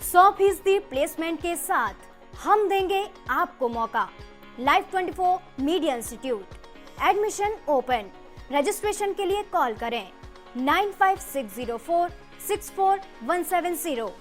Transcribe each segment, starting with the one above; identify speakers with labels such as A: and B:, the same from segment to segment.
A: 100% placement के साथ हम देंगे आपको मौका। Life 24 media institute, admission open. Registration के लिए कॉल करें 9560464170।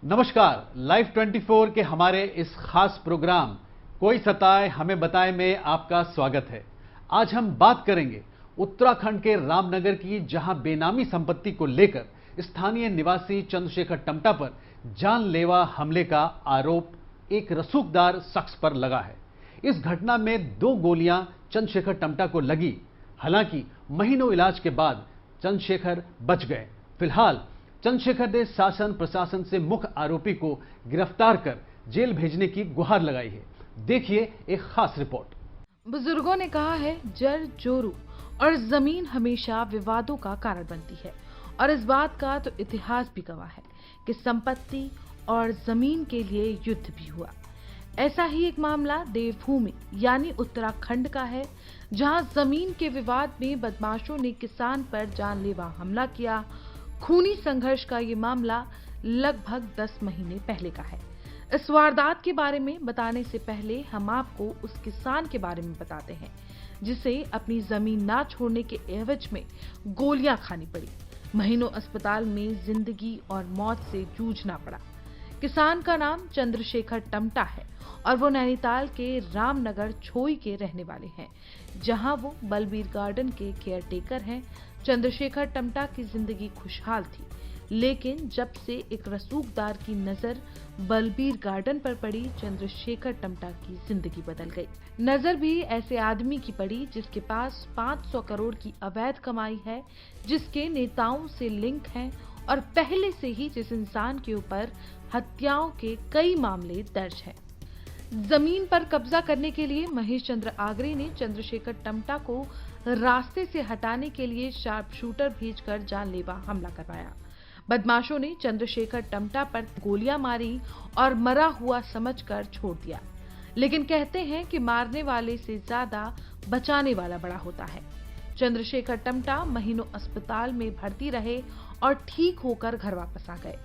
B: नमस्कार, लाइफ 24 के हमारे इस खास प्रोग्राम कोई सताए हमें बताए में आपका स्वागत है। आज हम बात करेंगे उत्तराखंड के रामनगर की, जहां बेनामी संपत्ति को लेकर स्थानीय निवासी चंद्रशेखर टमटा पर जानलेवा हमले का आरोप एक रसूखदार शख्स पर लगा है। इस घटना में 2 गोलियां चंद्रशेखर टमटा को लगी। हालांकि महीनों इलाज के बाद चंद्रशेखर बच गए। फिलहाल चंद्रशेखर ने शासन प्रशासन से मुख्य आरोपी को गिरफ्तार कर जेल भेजने की गुहार लगाई है। देखिए एक खास रिपोर्ट।
C: बुजुर्गों ने कहा है, जर जोरू और जमीन हमेशा विवादों का कारण बनती है, और इस बात का तो इतिहास भी गवाह है कि संपत्ति और जमीन के लिए युद्ध भी हुआ। ऐसा ही एक मामला देवभूमि यानी उत्तराखंड का है, जहां जमीन के विवाद में बदमाशों ने किसान पर जानलेवा हमला किया। खूनी संघर्ष का ये मामला लगभग 10 महीने पहले का है। इस वारदात के बारे में बताने से पहले हम आपको उस किसान के बारे में बताते हैं जिसे अपनी जमीन ना छोड़ने के एवज में गोलियां खानी पड़ी। महीनों अस्पताल में जिंदगी और मौत से जूझना पड़ा। किसान का नाम चंद्रशेखर टमटा है और वो नैनीताल के रामनगर छोई के रहने वाले हैं, जहां वो बलबीर गार्डन के केयरटेकर हैं। चंद्रशेखर टमटा की जिंदगी खुशहाल थी, लेकिन जब से एक रसूखदार की नजर बलबीर गार्डन पर पड़ी, चंद्रशेखर टमटा की जिंदगी बदल गई। नजर भी ऐसे आदमी की पड़ी जिसके पास 500 करोड़ की अवैध कमाई है, जिसके नेताओं से लिंक हैं और पहले से ही जिस इंसान के ऊपर हत्याओं के कई मामले दर्ज हैं। जमीन पर कब्जा करने के लिए महेश चंद्र आगरे ने चंद्रशेखर टमटा को रास्ते से हटाने के लिए शार्प शूटर भेजकर जानलेवा हमला करवाया। बदमाशों ने चंद्रशेखर टमटा पर गोलियां मारी और मरा हुआ समझकर छोड़ दिया। लेकिन कहते हैं कि मारने वाले से ज्यादा बचाने वाला बड़ा होता है। चंद्रशेखर टमटा महीनों अस्पताल में भर्ती रहे और ठीक होकर घर वापस आ गए।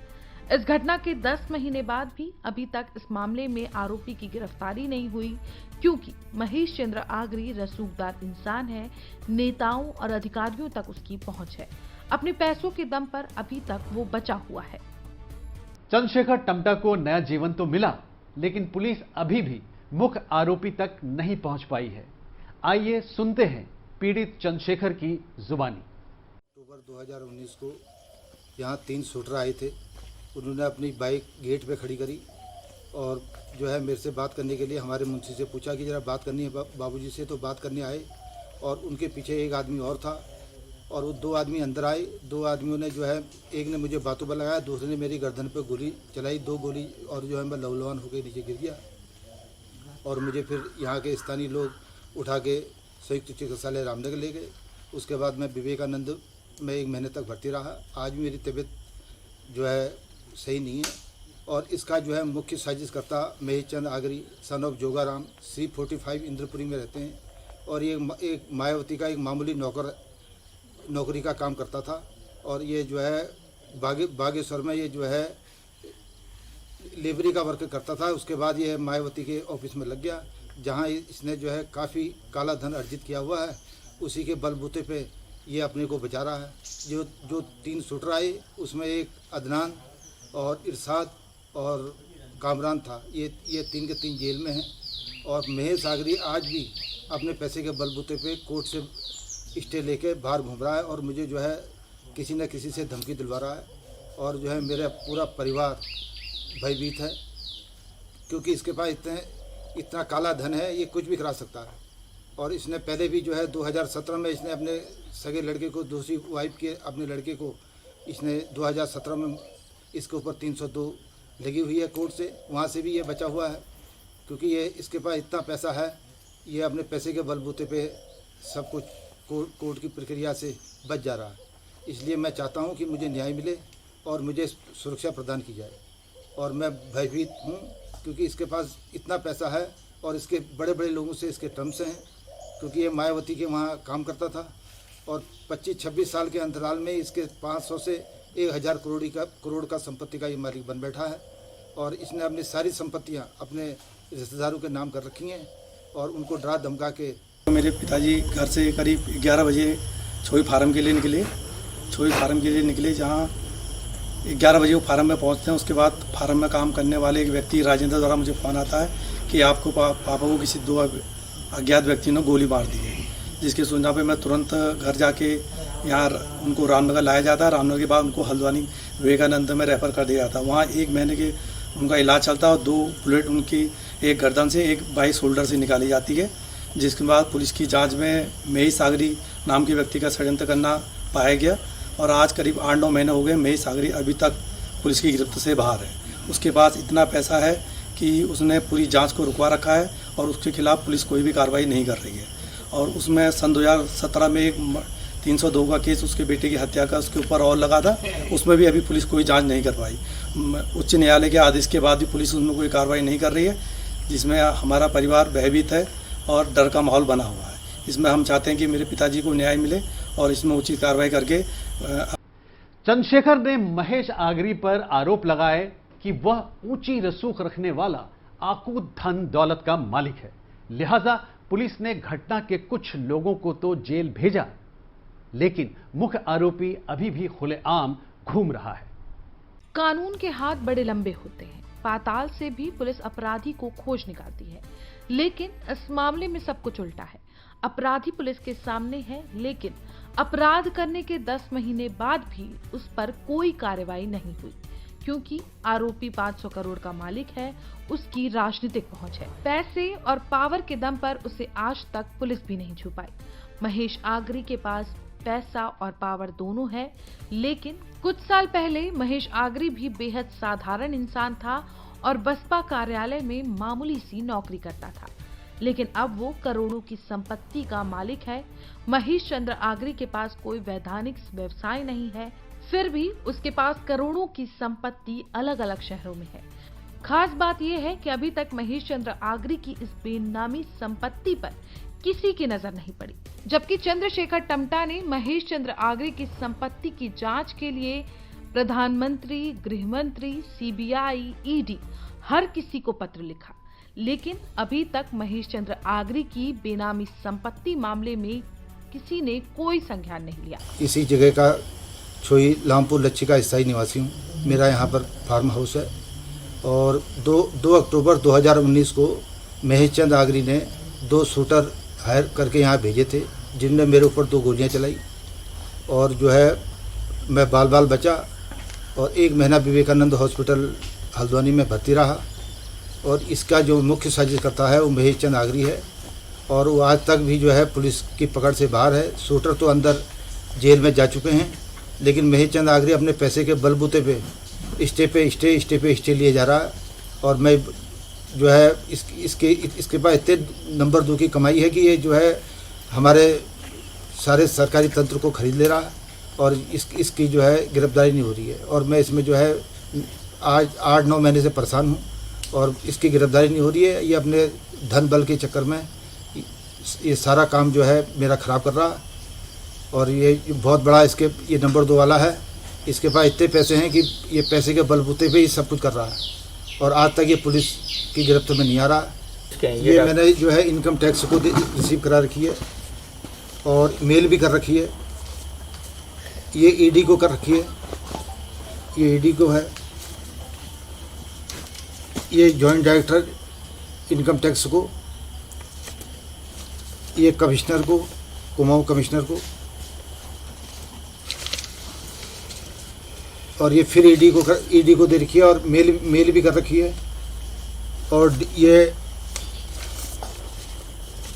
C: इस घटना के 10 महीने बाद भी अभी तक इस मामले में आरोपी की गिरफ्तारी नहीं हुई, क्योंकि महेश चंद्र आगरी रसूखदार इंसान है। नेताओं और अधिकारियों तक उसकी पहुंच है। अपने पैसों के दम पर अभी तक वो बचा हुआ है।
B: चंद्रशेखर टमटा को नया जीवन तो मिला, लेकिन पुलिस अभी भी मुख्य आरोपी तक नहीं पहुंच पाई है। आइए सुनते हैं पीड़ित चंद्रशेखर की जुबानी।
D: अक्टूबर 2019 को यहाँ 3 शूटर आए थे। उन्होंने अपनी बाइक गेट पे खड़ी करी और जो है मेरे से बात करने के लिए हमारे मुंशी से पूछा कि ज़रा बात करनी है बाबूजी से। तो बात करने आए और उनके पीछे एक आदमी और था और वो 2 आदमी अंदर आए। 2 आदमियों ने जो है, एक ने मुझे बातों पर लगाया, दूसरे ने मेरी गर्दन पे गोली चलाई, 2 गोली, और जो है मैं लहूलुहान होकर नीचे गिर गया। और मुझे फिर यहाँ के स्थानीय लोग उठा के संयुक्त चिकित्सालय रामनगर ले गए। उसके बाद मैं विवेकानंद में 1 महीने तक भर्ती रहा। आज भी मेरी तबीयत जो है सही नहीं है। और इसका जो है मुख्य साजिशकर्ता Mahesh Chandra Agri son of Jogaram C45 Indrapuri में रहते हैं। और ये एक मायावती का एक मामूली नौकरी का काम करता था। और ये जो है बागेश्वर में ये जो है लेबरी का वर्क करता था। उसके बाद ये मायावती के ऑफिस में लग गया, जहाँ इसने जो है काफ़ी काला धन अर्जित किया हुआ है। उसी के बलबूते पे ये अपने को बचा रहा है। जो 3 शूटर आए, उसमें एक अदनान और इरशाद और कामरान था। ये 3 के 3 जेल में हैं। और महेश आगरी आज भी अपने पैसे के बलबूते पे कोर्ट से स्टे लेके बाहर घूम रहा है और मुझे जो है किसी न किसी से धमकी दिलवा रहा है। और जो है मेरा पूरा परिवार भयभीत है, क्योंकि इसके पास इतना काला धन है, ये कुछ भी करा सकता है। और इसने पहले भी जो है 2017 में इसने अपने सगे लड़के को, दूसरी वाइफ के अपने लड़के को, इसने 2017 में इसके ऊपर 302 लगी हुई है कोर्ट से। वहाँ से भी ये बचा हुआ है, क्योंकि ये इसके पास इतना पैसा है, ये अपने पैसे के बलबूते पे सब कुछ कोर्ट की प्रक्रिया से बच जा रहा है। इसलिए मैं चाहता हूं कि मुझे न्याय मिले और मुझे सुरक्षा प्रदान की जाए। और मैं भयभीत हूं क्योंकि इसके पास इतना पैसा है और इसके बड़े बड़े लोगों से इसके टर्म्स हैं, क्योंकि ये मायावती के वहाँ काम करता था और 25-26 साल के अंतराल में इसके 500 से 1000 करोड़ का संपत्ति का ये मालिक बन बैठा है। और इसने अपनी सारी संपत्तियाँ अपने रिश्तेदारों के नाम कर रखी हैं और उनको डरा धमका के।
E: मेरे पिताजी घर से करीब 11 बजे छोई फार्म के लिए निकले, जहाँ 11 बजे वो फार्म में पहुँचते हैं। उसके बाद फार्म में काम करने वाले एक व्यक्ति राजेंद्र द्वारा मुझे फ़ोन आता है कि आपको पापा को किसी 2 अज्ञात व्यक्ति ने गोली मार दी है, जिसके सूचना पे मैं तुरंत घर जाके यहाँ उनको रामनगर लाया जाता है। रामनगर के बाद उनको हल्द्वानी विवेकानंद में रेफ़र कर दिया जाता है। वहाँ 1 महीने के उनका इलाज चलता है और 2 बुलेट उनकी एक गर्दन से एक बाई शोल्डर से निकाली जाती है, जिसके बाद पुलिस की जांच में महेश सागरी नाम के व्यक्ति का षड्यंत्र करना पाया गया। और आज करीब 8-9 महीने हो गए, महेश सागरी अभी तक पुलिस की गिरफ्त से बाहर है। उसके पास इतना पैसा है कि उसने पूरी जांच को रुकवा रखा है और उसके खिलाफ पुलिस कोई भी कार्रवाई नहीं कर रही है। और उसमें सन 2017 में एक 302 का केस उसके बेटे की हत्या का उसके ऊपर और लगा था, उसमें भी अभी पुलिस कोई जांच नहीं कर पाई। उच्च न्यायालय के आदेश के बाद भी पुलिस उसमें कोई कार्रवाई नहीं कर रही है, जिसमें हमारा परिवार भयभीत है और डर का माहौल बना हुआ है। इसमें हम चाहते हैं कि मेरे पिताजी को न्याय मिले और इसमें उचित कार्रवाई करके।
B: चंद्रशेखर ने महेश आगरी पर आरोप लगाए कि वह ऊंची रसूख रखने वाला आकूत धन दौलत का मालिक है, लिहाजा पुलिस ने घटना के कुछ लोगों को तो जेल भेजा, लेकिन मुख्य आरोपी अभी भी खुलेआम घूम रहा है।
C: कानून के हाथ बड़े लंबे होते हैं। पाताल से भी पुलिस अपराधी को खोज निकालती है, लेकिन इस मामले में सब कुछ उल्टा है। अपराधी पुलिस के सामने है, लेकिन अपराध करने के 10 महीने बाद भी उस पर कोई कार्रवाई नहीं हुई, क्योंकि आरोपी 500 करोड़ का मालिक है, उसकी राजनीतिक पहुंच है। पैसे और पावर के दम पर उसे आज तक पुलिस भी नहीं छू पाई। महेश आगरी के पास पैसा और पावर दोनों है, लेकिन कुछ साल पहले महेश आगरी भी बेहद साधारण इंसान था और बसपा कार्यालय में मामूली सी नौकरी करता था, लेकिन अब वो करोड़ों की संपत्ति का मालिक है। महेश चंद्र आगरी के पास कोई वैधानिक व्यवसाय नहीं है, फिर भी उसके पास करोड़ों की संपत्ति अलग अलग शहरों में है। खास बात यह है कि अभी तक महेश चंद्र आगरी की इस बेनामी संपत्ति पर किसी की नजर नहीं पड़ी, जबकि चंद्रशेखर टमटा ने महेश चंद्र आगरी की संपत्ति की जांच के लिए प्रधानमंत्री, गृह मंत्री, सीबीआई, ईडी हर किसी को पत्र लिखा, लेकिन अभी तक महेश चंद्र आगरी की बेनामी संपत्ति मामले में किसी ने कोई संज्ञान नहीं लिया।
D: इसी जगह का छोई लामपुर लच्छी का स्थायी निवासी हूँ। मेरा यहाँ पर फार्म हाउस है और 2 अक्टूबर 2019 को महेश चंद्र आगरी ने 2 शूटर हायर करके यहाँ भेजे थे, जिनने मेरे ऊपर 2 गोलियाँ चलाई और जो है मैं बाल बचा और 1 महीना विवेकानंद हॉस्पिटल हल्द्वानी में भर्ती रहा। और इसका जो मुख्य साजिश करता है वो महेश चंद्र आगरी है और वो आज तक भी जो है पुलिस की पकड़ से बाहर है। शूटर तो अंदर जेल में जा चुके हैं, लेकिन महेश चंद्र आगरी अपने पैसे के बलबूते पे स्टे लिए जा रहा है। और मैं जो है इसके पास इतने नंबर 2 की कमाई है कि ये जो है हमारे सारे सरकारी तंत्र को खरीद ले रहा है और इसकी जो है गिरफ्तारी नहीं हो रही है। और मैं इसमें जो है आज 8-9 महीने से परेशान हूँ और इसकी गिरफ्तारी नहीं हो रही है। ये अपने धन बल के चक्कर में ये सारा काम जो है मेरा ख़राब कर रहा है और ये बहुत बड़ा ये नंबर 2 वाला है। इसके पास इतने पैसे हैं कि ये पैसे के बलबूते पे ही सब कुछ कर रहा है और आज तक ये पुलिस की गिरफ्त में नहीं आ रहा। ये मैंने जो है इनकम टैक्स को रिसीव करा रखी है और मेल भी कर रखी है। ये ईडी को कर रखी है, ये ईडी को है, ये जॉइंट डायरेक्टर इनकम टैक्स को, ये कमिश्नर को, कुमाऊं कमिश्नर को, और ये फिर ईडी को दे रखी है और मेल भी कर रखी है। और ये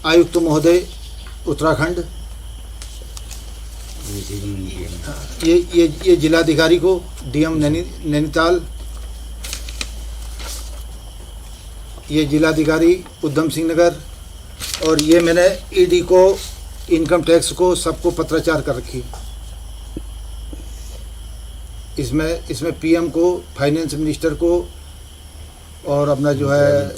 D: आयुक्त महोदय उत्तराखंड, ये जिलाधिकारी को, डीएम नैनीताल, ये जिलाधिकारी उधम सिंह नगर, और ये मैंने ईडी को, इनकम टैक्स को, सबको पत्राचार कर रखी है। इसमें पीएम को, फाइनेंस मिनिस्टर को और अपना जो है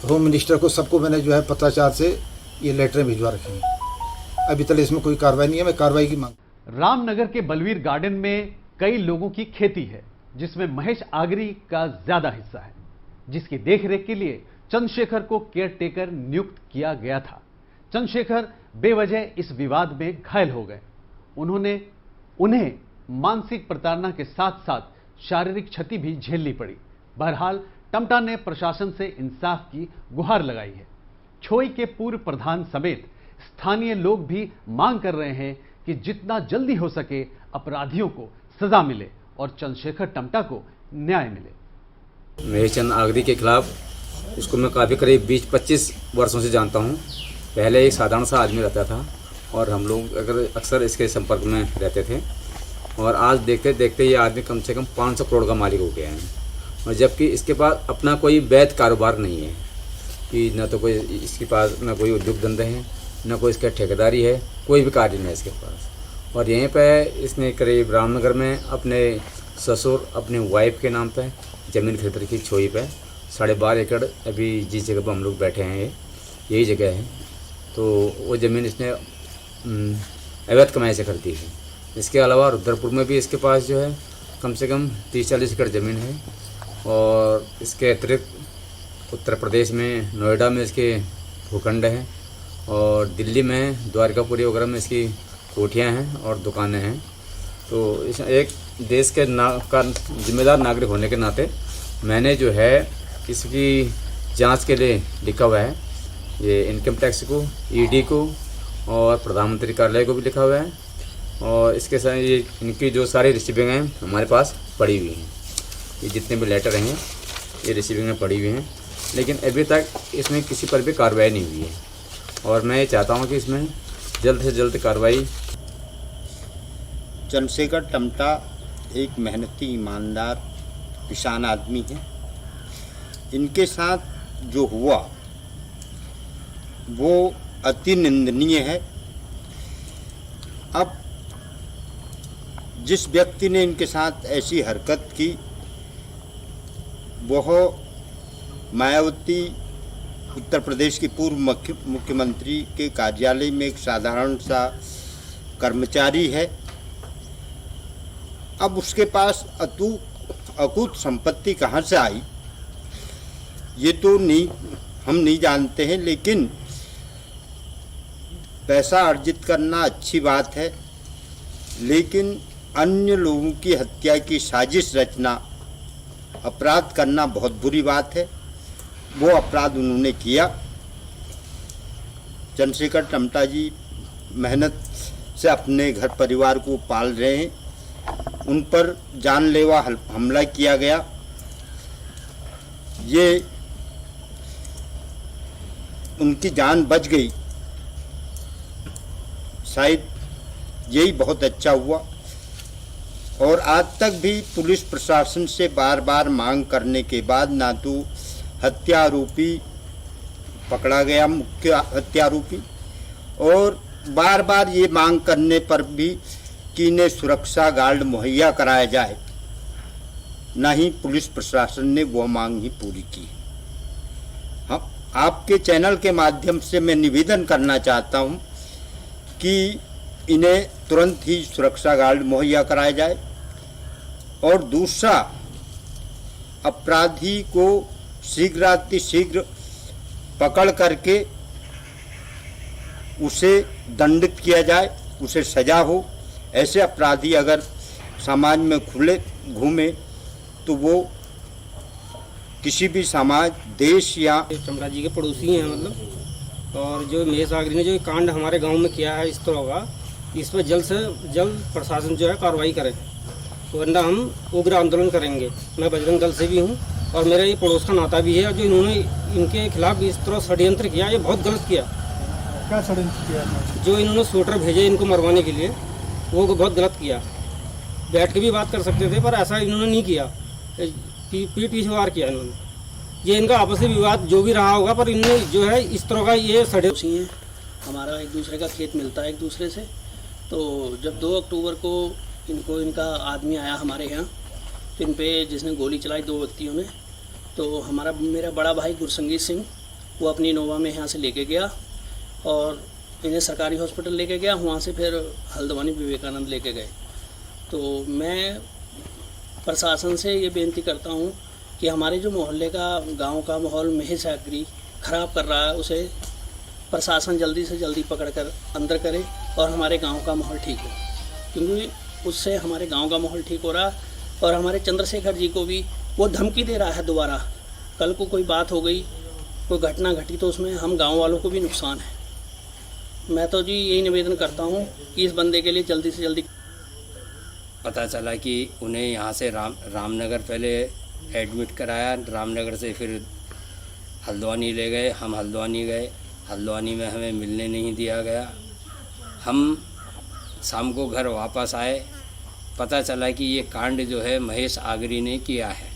D: होम मिनिस्टर को, सबको मैंने जो है पत्राचार से ये लेटरें भिजवा रखी हैं। अभी तक इसमें कोई कार्रवाई नहीं है, मैं कार्रवाई की मांग।
B: रामनगर के बलवीर गार्डन में कई लोगों की खेती है, जिसमें महेश आगरी का ज्यादा हिस्सा है, जिसकी देखरेख के लिए चंद्रशेखर को केयरटेकर नियुक्त किया गया था। चंद्रशेखर बेवजह इस विवाद में घायल हो गए। उन्हें मानसिक प्रताड़ना के साथ साथ शारीरिक क्षति भी झेलनी पड़ी। बहरहाल टमटा ने प्रशासन से इंसाफ की गुहार लगाई है। छोई के पूर्व प्रधान समेत स्थानीय लोग भी मांग कर रहे हैं कि जितना जल्दी हो सके अपराधियों को सजा मिले और चंद्रशेखर टमटा को न्याय मिले।
F: महेश चंद आगरी के खिलाफ इसको मैं काफ़ी करीब 20-25 वर्षों से जानता हूँ। पहले एक साधारण सा आदमी रहता था और हम लोग अक्सर इसके संपर्क में रहते थे, और आज देखते देखते ये आदमी कम से कम 500 करोड़ का मालिक हो गया है। और जबकि इसके पास अपना कोई वैध कारोबार नहीं है, कि न तो कोई इसके पास न कोई उद्योग धंधे हैं, न कोई इसका ठेकेदारी है, कोई भी कार्य नहीं है इसके पास। और यहीं पे इसने करीब रामनगर में अपने ससुर अपने वाइफ के नाम पे ज़मीन खरीद रखी, छोई पे 12.5 एकड़। अभी जिस जगह पर हम लोग बैठे हैं यही जगह है, तो वो ज़मीन इसने अवैध कमाई से खरीदी है। इसके अलावा रुद्रपुर में भी इसके पास जो है कम से कम 30-40 एकड़ ज़मीन है, और इसके अतिरिक्त उत्तर प्रदेश में नोएडा में इसके भूखंड हैं, और दिल्ली में द्वारकापुरी वगैरह में इसकी कोठियाँ हैं और दुकानें हैं। तो इस एक देश के का जिम्मेदार नागरिक होने के नाते मैंने जो है इसकी जांच के लिए लिखा हुआ है, ये इनकम टैक्स को, ईडी को और प्रधानमंत्री कार्यालय को भी लिखा हुआ है। और इसके साथ ये इनकी जो सारी रिसीविंग हैं हमारे पास पड़ी हुई हैं, ये जितने भी लेटर हैं ये रिसीविंग में पड़ी हुई हैं, लेकिन अभी तक इसमें किसी पर भी कार्रवाई नहीं हुई है। और मैं ये चाहता हूँ कि इसमें जल्द से जल्द कार्रवाई।
G: चंद्रशेखर टमटा एक मेहनती ईमानदार किसान आदमी है। इनके साथ जो हुआ वो अति निंदनीय है। अब जिस व्यक्ति ने इनके साथ ऐसी हरकत की वह मायावती उत्तर प्रदेश की पूर्व मुख्यमंत्री के कार्यालय में एक साधारण सा कर्मचारी है। अब उसके पास अकूत संपत्ति कहाँ से आई ये तो हम नहीं जानते हैं, लेकिन पैसा अर्जित करना अच्छी बात है, लेकिन अन्य लोगों की हत्या की साजिश रचना, अपराध करना बहुत बुरी बात है। वो अपराध उन्होंने किया। चंद्रशेखर टमटा जी मेहनत से अपने घर परिवार को पाल रहे हैं, उन पर जानलेवा हमला किया गया। ये उनकी जान बच गई, शायद यही बहुत अच्छा हुआ। और आज तक भी पुलिस प्रशासन से बार बार मांग करने के बाद ना तो हत्या आरोपी पकड़ा गया, मुख्य हत्या आरोपी, और बार बार ये मांग करने पर भी कि इन्हें सुरक्षा गार्ड मुहैया कराया जाए, ना ही पुलिस प्रशासन ने वह मांग ही पूरी की। हम आपके चैनल के माध्यम से मैं निवेदन करना चाहता हूं कि इन्हें तुरंत ही सुरक्षा गार्ड मुहैया कराया जाए, और दूसरा अपराधी को शीघ्रातिशीघ्र पकड़ करके उसे दंडित किया जाए, उसे सजा हो। ऐसे अपराधी अगर समाज में खुले घूमे तो वो किसी भी समाज, देश या
H: टमटा जी के पड़ोसी हैं मतलब। और जो महेश आगरी ने जो कांड हमारे गांव में किया है इस तरह का, इस पर जल्द से जल्द प्रशासन जो है कार्रवाई करे, वरना हम उग्र आंदोलन करेंगे। मैं बजरंग दल से भी हूँ और मेरा ये पड़ोस का नाता भी है। जो इन्होंने इनके खिलाफ इस तरह षड्यंत्र किया, ये बहुत गलत किया।
E: क्या षड्यंत्र किया?
H: जो इन्होंने शूटर भेजे इनको मरवाने के लिए, वो बहुत गलत किया। बैठ के भी बात कर सकते थे, पर ऐसा इन्होंने नहीं किया, पीठ पीछे किया इन्होंने। ये इनका आपसी विवाद जो भी रहा होगा, पर इन्होंने जो है इस तरह का ये षड्यंत्र
I: है। हमारा एक दूसरे का खेत मिलता है एक दूसरे से, तो जब 2 अक्टूबर को इनको इनका आदमी आया हमारे यहाँ, तो इन पे जिसने गोली चलाई 2 व्यक्तियों ने। तो मेरा बड़ा भाई गुरसंगीत सिंह वो अपनी इनोवा में यहाँ से लेके गया और इन्हें सरकारी हॉस्पिटल लेके गया, वहाँ से फिर हल्द्वानी विवेकानंद लेके गए। तो मैं प्रशासन से ये बेनती करता हूँ कि हमारे जो मोहल्ले का गांव का माहौल महेश आगरी ख़राब कर रहा है, उसे प्रशासन जल्दी से जल्दी पकड़कर अंदर करे और हमारे गांव का माहौल ठीक हो, क्योंकि उससे हमारे गांव का माहौल ठीक हो रहा है। और हमारे चंद्रशेखर जी को भी वो धमकी दे रहा है दोबारा, कल को कोई बात हो गई, कोई घटना घटी तो उसमें हम गांव वालों को भी नुकसान है। मैं तो जी यही निवेदन करता हूँ कि इस बंदे के लिए जल्दी से जल्दी।
J: पता चला कि उन्हें यहाँ से रामनगर पहले एडमिट कराया, रामनगर से फिर हल्द्वानी ले गए। हम हल्द्वानी गए, हल्द्वानी में हमें मिलने नहीं दिया गया। हम शाम को घर वापस आए, पता चला कि ये कांड जो है महेश आगरी ने किया है।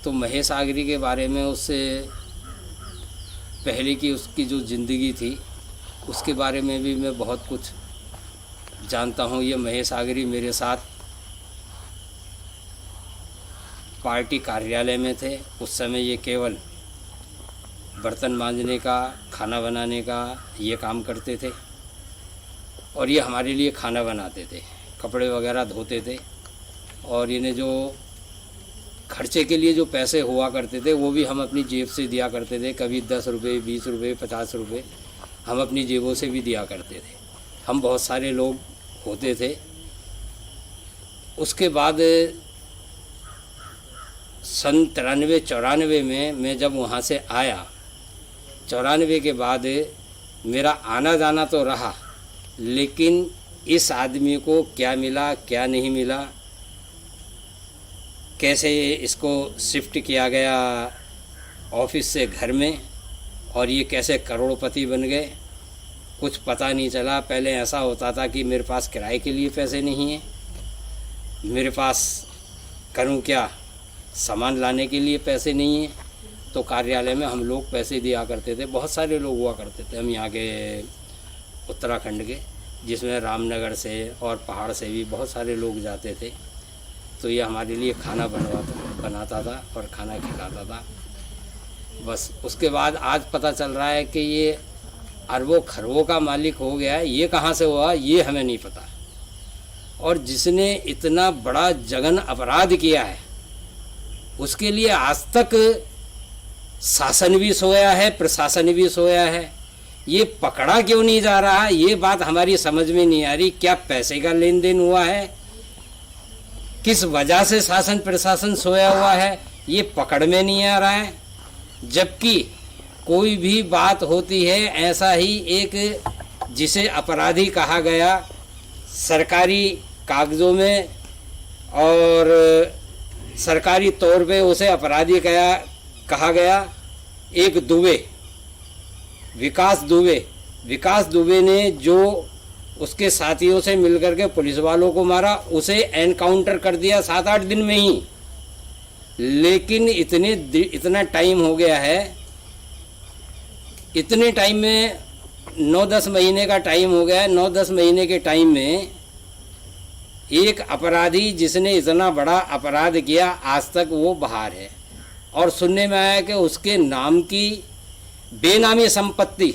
J: तो महेश आगरी के बारे में उससे पहले की उसकी जो ज़िंदगी थी उसके बारे में भी मैं बहुत कुछ जानता हूँ। ये महेश आगरी मेरे साथ पार्टी कार्यालय में थे। उस समय ये केवल बर्तन मांजने का, खाना बनाने का ये काम करते थे और ये हमारे लिए खाना बनाते थे, कपड़े वगैरह धोते थे। और इन्हें जो खर्चे के लिए जो पैसे हुआ करते थे वो भी हम अपनी जेब से दिया करते थे। कभी 10 रुपये, 20 रुपये, 50 रुपये हम अपनी जेबों से भी दिया करते थे। हम बहुत सारे लोग होते थे। उसके बाद सन 93-94 में मैं जब वहाँ से आया, 94 के बाद मेरा आना जाना तो रहा, लेकिन इस आदमी को क्या मिला क्या नहीं मिला, कैसे इसको शिफ्ट किया गया ऑफिस से घर में और ये कैसे करोड़पति बन गए, कुछ पता नहीं चला। पहले ऐसा होता था कि मेरे पास किराए के लिए पैसे नहीं हैं, मेरे पास करूं क्या, सामान लाने के लिए पैसे नहीं हैं। तो कार्यालय में हम लोग पैसे दिया करते थे। बहुत सारे लोग हुआ करते थे हम यहाँ के उत्तराखंड के, जिसमें रामनगर से और पहाड़ से भी बहुत सारे लोग जाते थे। तो ये हमारे लिए खाना बनाता था और खाना खिलाता था। बस उसके बाद आज पता चल रहा है कि ये अरबों खरबों का मालिक हो गया है। ये कहाँ से हुआ ये हमें नहीं पता। और जिसने इतना बड़ा जघन अपराध किया है उसके लिए आज तक शासन भी सोया है, प्रशासन भी सोया है। ये पकड़ा क्यों नहीं जा रहा, ये बात हमारी समझ में नहीं आ रही। क्या पैसे का लेन देन हुआ है, किस वजह से शासन प्रशासन सोया हुआ है, ये पकड़ में नहीं आ रहा है। जबकि कोई भी बात होती है ऐसा ही एक जिसे अपराधी कहा गया सरकारी कागजों में और सरकारी तौर पे उसे अपराधी कहा गया, एक दुबे, विकास दुबे ने जो उसके साथियों से मिलकर के पुलिस वालों को मारा, उसे एनकाउंटर कर दिया 7-8 दिन में ही। लेकिन इतना टाइम हो गया है, इतने टाइम में 9-10 महीने का टाइम हो गया है। 9-10 महीने के टाइम में एक अपराधी जिसने इतना बड़ा अपराध किया आज तक वो बाहर है। और सुनने में आया कि उसके नाम की बेनामी संपत्ति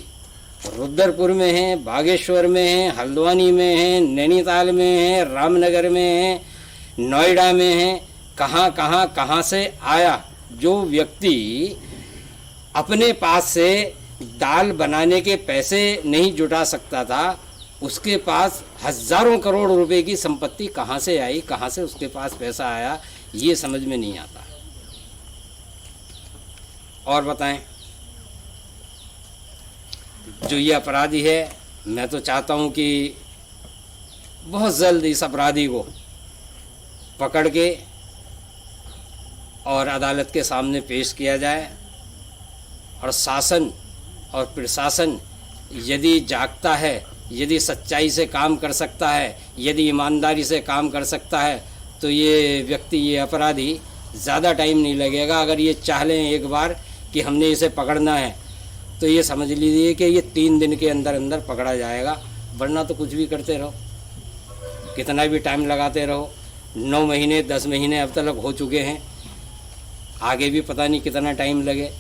J: रुद्रपुर में है, बागेश्वर में है, हल्द्वानी में है, नैनीताल में है, रामनगर में है, नोएडा में है। कहाँ से आया। जो व्यक्ति अपने पास से दाल बनाने के पैसे नहीं जुटा सकता था, उसके पास हजारों करोड़ रुपए की संपत्ति कहाँ से आई, कहाँ से उसके पास पैसा आया, ये समझ में नहीं आता। और बताएं, जो ये अपराधी है, मैं तो चाहता हूं कि बहुत जल्द इस अपराधी को पकड़ के और अदालत के सामने पेश किया जाए। और शासन और प्रशासन यदि जागता है, यदि सच्चाई से काम कर सकता है, यदि ईमानदारी से काम कर सकता है, तो ये व्यक्ति, ये अपराधी ज़्यादा टाइम नहीं लगेगा। अगर ये चाह लें एक बार कि हमने इसे पकड़ना है, तो ये समझ लीजिए कि ये 3 दिन के अंदर अंदर पकड़ा जाएगा, वरना तो कुछ भी करते रहो। कितना भी टाइम लगाते रहो, 9 महीने 10 महीने अब तक हो चुके हैं, आगे भी पता नहीं कितना टाइम लगे।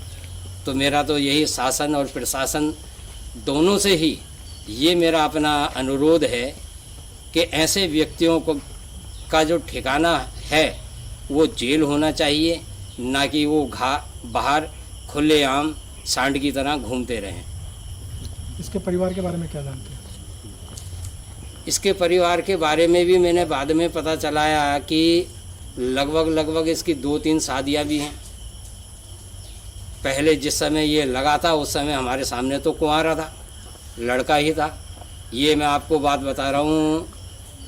J: तो मेरा तो यही शासन और प्रशासन दोनों से ही ये मेरा अपना अनुरोध है कि ऐसे व्यक्तियों को का जो ठिकाना है वो जेल होना चाहिए, ना कि वो बाहर खुलेआम सांड की तरह घूमते रहें।
E: इसके परिवार के बारे में क्या जानते हैं?
J: इसके परिवार के बारे में भी मैंने बाद में पता चलाया कि लगभग इसकी 2-3 शादियां भी हैं। पहले जिस समय ये लगा था उस समय हमारे सामने तो कुंवारा था, लड़का ही था। ये मैं आपको बात बता रहा हूँ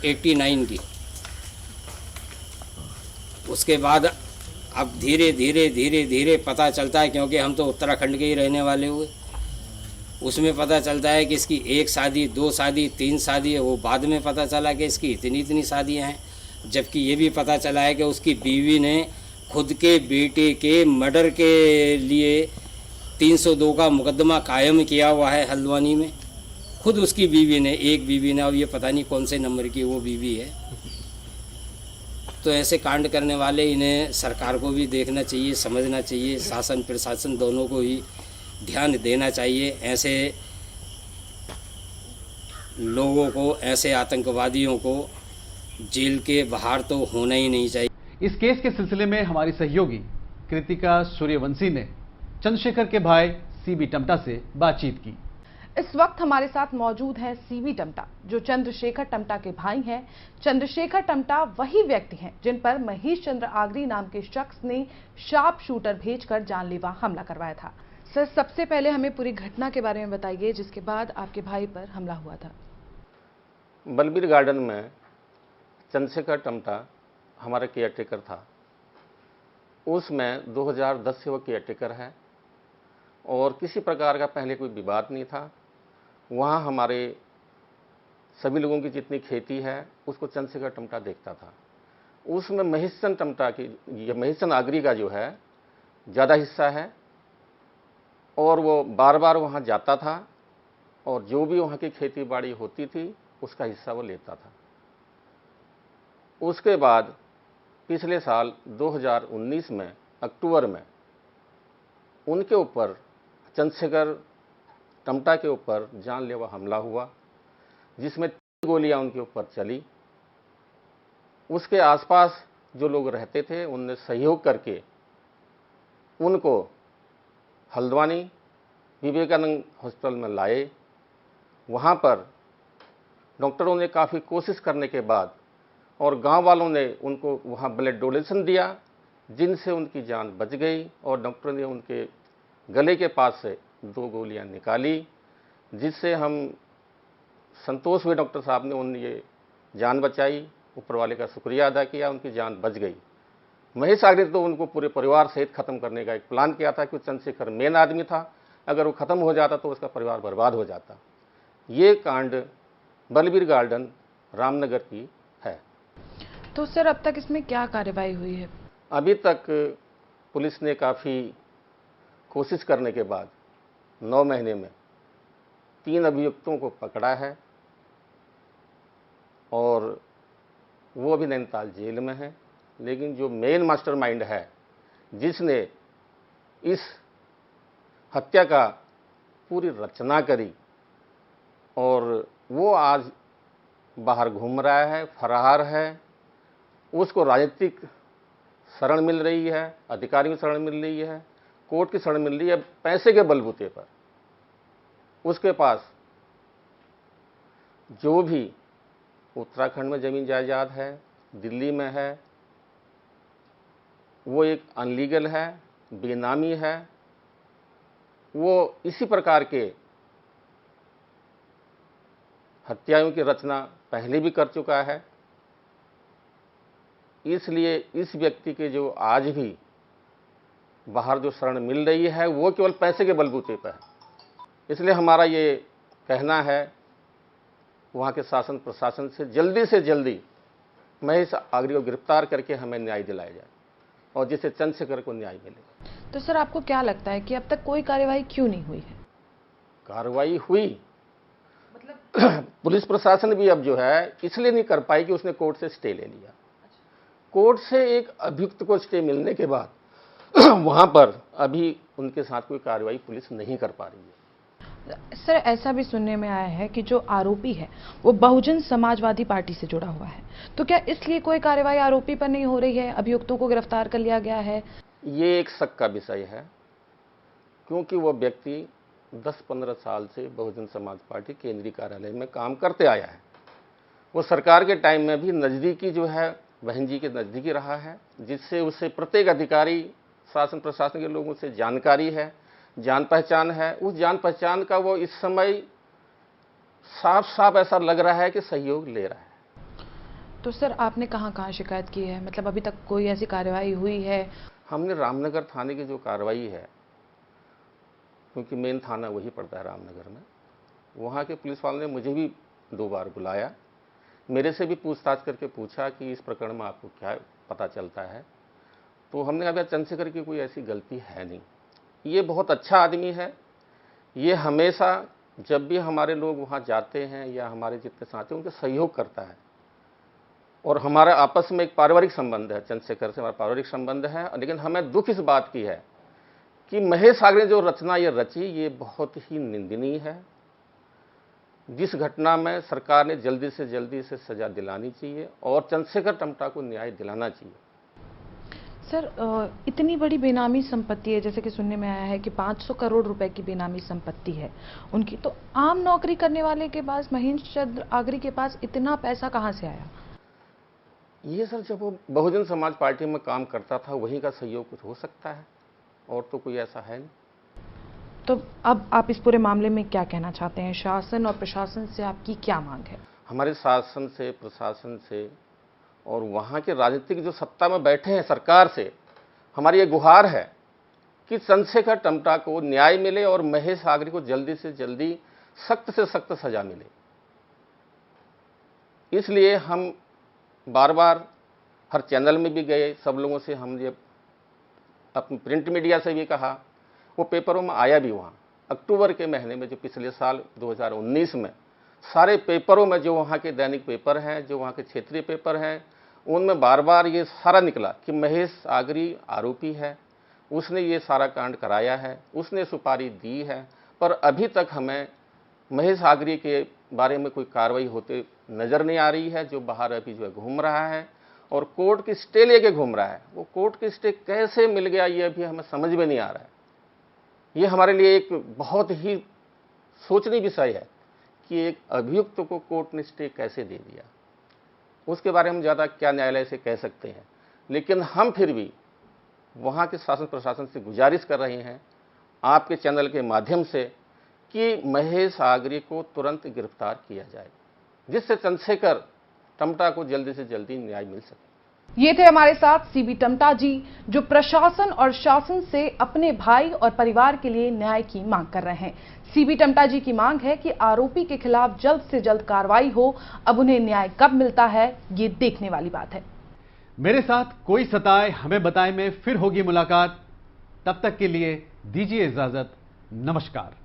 J: 89 की। उसके बाद अब धीरे धीरे पता चलता है, क्योंकि हम तो उत्तराखंड के ही रहने वाले हुए, उसमें पता चलता है कि इसकी 1 शादी 2 शादी 3 शादी है। वो बाद में पता चला कि इसकी इतनी शादियां हैं, जबकि ये भी पता चला है कि उसकी बीवी ने खुद के बेटे के मर्डर के लिए 302 का मुकदमा कायम किया हुआ है हल्द्वानी में। खुद उसकी बीवी ने, एक बीवी ने, अब ये पता नहीं कौन से नंबर की वो बीवी है। तो ऐसे कांड करने वाले इन्हें सरकार को भी देखना चाहिए, समझना चाहिए, शासन प्रशासन दोनों को ही ध्यान देना चाहिए। ऐसे लोगों को, ऐसे आतंकवादियों को जेल के बाहर तो होना ही नहीं चाहिए।
B: इस केस के सिलसिले में हमारी सहयोगी कृतिका सूर्यवंशी ने चंद्रशेखर के भाई सीबी टमटा से बातचीत की।
C: इस वक्त हमारे साथ मौजूद हैं सीबी टमटा, जो चंद्रशेखर टमटा के भाई हैं। चंद्रशेखर टमटा वही व्यक्ति हैं जिन पर महेश चंद्र आगरी नाम के शख्स ने शार्प शूटर भेजकर जानलेवा हमला करवाया था। सर, सबसे पहले हमें पूरी घटना के बारे में बताइए जिसके बाद आपके भाई पर हमला हुआ था।
K: बलबीर गार्डन में चंद्रशेखर टमटा हमारा केयरटेकर था। उसमें 2010 से वो केयरटेकर है और किसी प्रकार का पहले कोई विवाद नहीं था। वहाँ हमारे सभी लोगों की जितनी खेती है उसको चंद्रशेखर टमटा देखता था। उसमें महेश चंद्र टमटा की, महेश चंद्र आगरी का जो है ज़्यादा हिस्सा है और वो बार बार वहाँ जाता था और जो भी वहाँ की खेती बाड़ी होती थी उसका हिस्सा वो लेता था। उसके बाद पिछले साल 2019 में अक्टूबर में उनके ऊपर, चंद्रशेखर टमटा के ऊपर जानलेवा हमला हुआ, जिसमें 3 गोलियां उनके ऊपर चली। उसके आसपास जो लोग रहते थे उनने सहयोग करके उनको हल्द्वानी विवेकानंद हॉस्पिटल में लाए। वहाँ पर डॉक्टरों ने काफ़ी कोशिश करने के बाद और गांव वालों ने उनको वहाँ ब्लड डोनेशन दिया, जिनसे उनकी जान बच गई और डॉक्टर ने उनके गले के पास से 2 गोलियां निकाली, जिससे हम संतोष हुए। डॉक्टर साहब ने उन ये जान बचाई, ऊपर वाले का शुक्रिया अदा किया, उनकी जान बच गई। महेश आगरी तो उनको पूरे परिवार सहित ख़त्म करने का एक प्लान किया था, क्योंकि चंद्रशेखर मेन आदमी था, अगर वो ख़त्म हो जाता तो उसका परिवार बर्बाद हो जाता। ये कांड बलबीर गार्डन रामनगर की है।
C: तो सर, अब तक इसमें क्या कार्रवाई हुई है?
K: अभी तक पुलिस ने काफ़ी कोशिश करने के बाद 9 महीने में 3 अभियुक्तों को पकड़ा है और वो अभी नैनीताल जेल में है। लेकिन जो मेन मास्टरमाइंड है, जिसने इस हत्या का पूरी रचना करी, और वो आज बाहर घूम रहा है, फरार है। उसको राजनीतिक शरण मिल रही है, अधिकारियों की शरण मिल रही है, कोर्ट की शरण मिल रही है, पैसे के बलबूते पर। उसके पास जो भी उत्तराखंड में ज़मीन जायदाद है, दिल्ली में है, वो एक अनलीगल है, बेनामी है। वो इसी प्रकार के हत्याओं की रचना पहले भी कर चुका है। इसलिए इस व्यक्ति के जो आज भी बाहर जो शरण मिल रही है वो केवल पैसे के बलबूते पर है। इसलिए हमारा ये कहना है वहाँ के शासन प्रशासन से जल्दी महेश आगरी को गिरफ्तार करके हमें न्याय दिलाया जाए और जिससे चंद्रशेखर को न्याय मिले।
C: तो सर, आपको क्या लगता है कि अब तक कोई कार्रवाई क्यों नहीं हुई है?
K: कार्रवाई हुई, मतलब पुलिस प्रशासन भी अब जो है इसलिए नहीं कर पाई कि उसने कोर्ट से स्टे ले लिया। कोर्ट से एक अभियुक्त को स्टे मिलने के बाद वहां पर अभी उनके साथ कोई कार्रवाई पुलिस नहीं कर पा रही है।
C: सर, ऐसा भी सुनने में आया है कि जो आरोपी है वो बहुजन समाजवादी पार्टी से जुड़ा हुआ है, तो क्या इसलिए कोई कार्रवाई आरोपी पर नहीं हो रही है? अभियुक्तों को गिरफ्तार कर लिया गया है।
K: ये एक शक का विषय है, क्योंकि वो व्यक्ति 10-15 साल से बहुजन समाज पार्टी केंद्रीय कार्यालय में काम करते आया है। वो सरकार के टाइम में भी नज़दीकी जो है बहन जी के नज़दीकी रहा है, जिससे उसे प्रत्येक अधिकारी, शासन प्रशासन के लोगों से जानकारी है, जान पहचान है। उस जान पहचान का वो इस समय साफ साफ ऐसा लग रहा है कि सहयोग ले रहा है।
C: तो सर, आपने कहाँ शिकायत की है? मतलब अभी तक कोई ऐसी कार्रवाई हुई है?
K: हमने रामनगर थाने की जो कार्रवाई है, क्योंकि मेन थाना वही पड़ता है रामनगर में, वहाँ के पुलिस वालों ने मुझे भी 2 बार बुलाया, मेरे से भी पूछताछ करके पूछा कि इस प्रकरण में आपको क्या पता चलता है। तो हमने कहा चंद्रशेखर की कोई ऐसी गलती है नहीं, ये बहुत अच्छा आदमी है। ये हमेशा जब भी हमारे लोग वहाँ जाते हैं या हमारे जितने साथी उनके सहयोग करता है, और हमारा आपस में एक पारिवारिक संबंध है, चंद्रशेखर से हमारा पारिवारिक संबंध है। लेकिन हमें दुख इस बात की है कि महेश आगरे ने जो रचना ये रची, ये बहुत ही निंदनीय है। जिस घटना में सरकार ने जल्दी से जल्दी इसे सजा दिलानी चाहिए और चंद्रशेखर टमटा को न्याय दिलाना चाहिए।
C: सर, इतनी बड़ी बेनामी संपत्ति है, जैसे कि सुनने में आया है कि 500 करोड़ रुपए की बेनामी संपत्ति है उनकी, तो आम नौकरी करने वाले के पास, महेश चंद्र आगरे के पास इतना पैसा कहाँ से आया?
K: ये सर, जब वो बहुजन समाज पार्टी में काम करता था वहीं का सहयोग कुछ हो सकता है, और तो कोई ऐसा है नहीं।
C: तो अब आप इस पूरे मामले में क्या कहना चाहते हैं? शासन और प्रशासन से आपकी क्या मांग है?
K: हमारे शासन से, प्रशासन से और वहाँ के राजनीतिक जो सत्ता में बैठे हैं सरकार से हमारी ये गुहार है कि चंद्रशेखर टमटा को न्याय मिले और महेश आगरे को जल्दी से जल्दी सख्त से सख्त सजा मिले। इसलिए हम बार बार हर चैनल में भी गए, सब लोगों से हमने अपनी प्रिंट मीडिया से भी कहा, वो पेपरों में आया भी। वहाँ अक्टूबर के महीने में, जो पिछले साल 2019 में सारे पेपरों में, जो वहाँ के दैनिक पेपर हैं, जो वहाँ के क्षेत्रीय पेपर हैं, उनमें बार बार ये सारा निकला कि महेश आगरे आरोपी है, उसने ये सारा कांड कराया है, उसने सुपारी दी है। पर अभी तक हमें महेश आगरे के बारे में कोई कार्रवाई होते नज़र नहीं आ रही है। जो बाहर अभी जो है घूम रहा है और कोर्ट की स्टे लेके घूम रहा है, वो कोर्ट की स्टे कैसे मिल गया ये अभी हमें समझ में नहीं आ रहा है। ये हमारे लिए एक बहुत ही सोचनीय विषय है कि एक अभियुक्त को कोर्ट ने स्टे कैसे दे दिया। उसके बारे में ज़्यादा क्या न्यायालय से कह सकते हैं, लेकिन हम फिर भी वहाँ के शासन प्रशासन से गुजारिश कर रहे हैं आपके चैनल के माध्यम से कि महेश आगरे को तुरंत गिरफ्तार किया जाए, जिससे चंद्रशेखर टमटा को जल्दी से जल्दी न्याय मिल सके।
C: ये थे हमारे साथ सीबी टमटा जी, जो प्रशासन और शासन से अपने भाई और परिवार के लिए न्याय की मांग कर रहे हैं। सीबी टमटा जी की मांग है कि आरोपी के खिलाफ जल्द से जल्द कार्रवाई हो। अब उन्हें न्याय कब मिलता है, ये देखने वाली बात है।
B: मेरे साथ कोई सताए हमें बताए में फिर होगी मुलाकात। तब तक के लिए दीजिए इजाजत। नमस्कार।